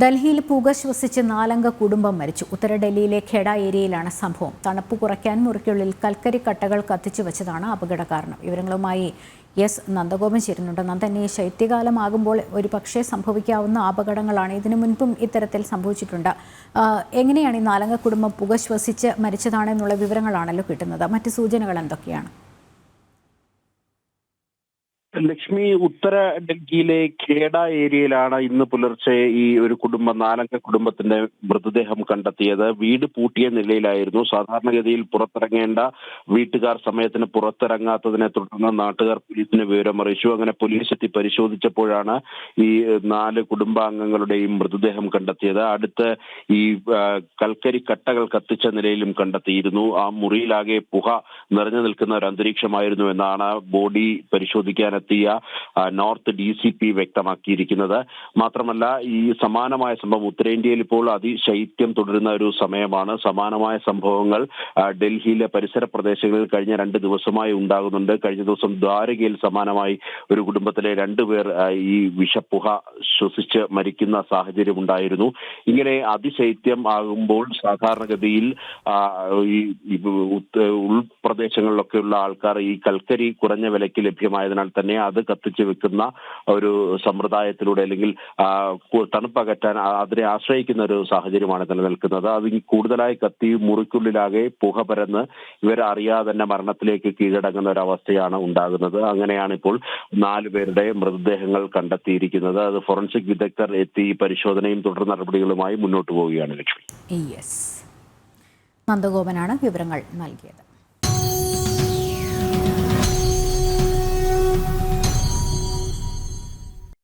ഡൽഹിയിൽ പുക ശ്വസിച്ച് 4 അംഗ കുടുംബം മരിച്ചു. ഉത്തര ഡൽഹിയിലെ ഖേഡ ഏരിയയിലാണ് സംഭവം. തണുപ്പ് കുറയ്ക്കാൻ മുറിക്കുള്ളിൽ കൽക്കരി കട്ടകൾ കത്തിച്ചു വെച്ചതാണ് അപകട കാരണം. വിവരങ്ങളുമായി എസ് നന്ദഗോപൻ ചേരുന്നുണ്ട്. നന്ദൻ, ഈ ശൈത്യകാലമാകുമ്പോൾ ഒരു പക്ഷേ സംഭവിക്കാവുന്ന അപകടങ്ങളാണ്. ഇതിനു മുൻപും ഇത്തരത്തിൽ സംഭവിച്ചിട്ടുണ്ട്. എങ്ങനെയാണ് ഈ 4 അംഗ കുടുംബം പുക ശ്വസിച്ച് മരിച്ചതാണെന്നുള്ള വിവരങ്ങളാണല്ലോ കിട്ടുന്നത്. മറ്റ് സൂചനകൾ എന്തൊക്കെയാണ്? ലക്ഷ്മി, ഉത്തര ഡൽഹിയിലെ ഖേഡ ഏരിയയിലാണ് ഇന്ന് പുലർച്ചെ ഈ ഒരു കുടുംബം 4 അംഗ കുടുംബത്തിന്റെ മൃതദേഹം കണ്ടെത്തിയത്. വീട് പൂട്ടിയ നിലയിലായിരുന്നു. സാധാരണഗതിയിൽ പുറത്തിറങ്ങേണ്ട വീട്ടുകാർ സമയത്തിന് പുറത്തിറങ്ങാത്തതിനെ തുടർന്ന് നാട്ടുകാർ പോലീസിന് വിവരമറിയിച്ചു. അങ്ങനെ പോലീസ് എത്തി പരിശോധിച്ചപ്പോഴാണ് ഈ 4 കുടുംബാംഗങ്ങളുടെയും മൃതദേഹം കണ്ടെത്തിയത്. അടുത്ത് ഈ കൽക്കരി കട്ടകൾ കത്തിച്ച നിലയിലും കണ്ടെത്തിയിരുന്നു. ആ മുറിയിലാകെ പുക നിറഞ്ഞു നിൽക്കുന്ന ഒരു അന്തരീക്ഷമായിരുന്നു എന്നാണ് ബോഡി പരിശോധിക്കാൻ നോർത്ത് DCP വ്യക്തമാക്കിയിരിക്കുന്നത്. മാത്രമല്ല, ഈ സമാനമായ സംഭവം ഉത്തരേന്ത്യയിൽ ഇപ്പോൾ അതിശൈത്യം തുടരുന്ന ഒരു സമയമാണ്. സമാനമായ സംഭവങ്ങൾ ഡൽഹിയിലെ പരിസര പ്രദേശങ്ങളിൽ കഴിഞ്ഞ 2 ദിവസമായി ഉണ്ടാകുന്നുണ്ട്. കഴിഞ്ഞ ദിവസം ദ്വാരകയിൽ സമാനമായി ഒരു കുടുംബത്തിലെ 2 പേർ ഈ വിഷപ്പുക ശ്വസിച്ച് മരിക്കുന്ന സാഹചര്യം ഉണ്ടായിരുന്നു. ഇങ്ങനെ അതിശൈത്യം ആകുമ്പോൾ സാധാരണഗതിയിൽ ഈ ഉൾപ്രദേശങ്ങളിലൊക്കെയുള്ള ആൾക്കാർ ഈ കൽക്കരി കുറഞ്ഞ വിലയ്ക്ക് ലഭ്യമായതിനാൽ തന്നെ അത് കത്തിച്ചു വെക്കുന്ന ഒരു സമ്പ്രദായത്തിലൂടെ അല്ലെങ്കിൽ തണുപ്പകറ്റാൻ അതിനെ ആശ്രയിക്കുന്ന ഒരു സാഹചര്യമാണ് നിലനിൽക്കുന്നത്. അത് കൂടുതലായി കത്തി മുറിക്കുള്ളിലാകെ പുക പരന്ന് ഇവരറിയാതെ തന്നെ മരണത്തിലേക്ക് കീഴടങ്ങുന്ന ഒരു അവസ്ഥയാണ് ഉണ്ടാകുന്നത്. അങ്ങനെയാണ് ഇപ്പോൾ 4 പേരുടെ മൃതദേഹങ്ങൾ കണ്ടെത്തിയിരിക്കുന്നത്. അത് ഫോറൻസിക് വിദഗ്ധർ എത്തി പരിശോധനയും തുടർ നടപടികളുമായി മുന്നോട്ട് പോവുകയാണ്. ലക്ഷ്മി, നന്ദഗോപനാണ് വിവരങ്ങൾ നൽകിയത്.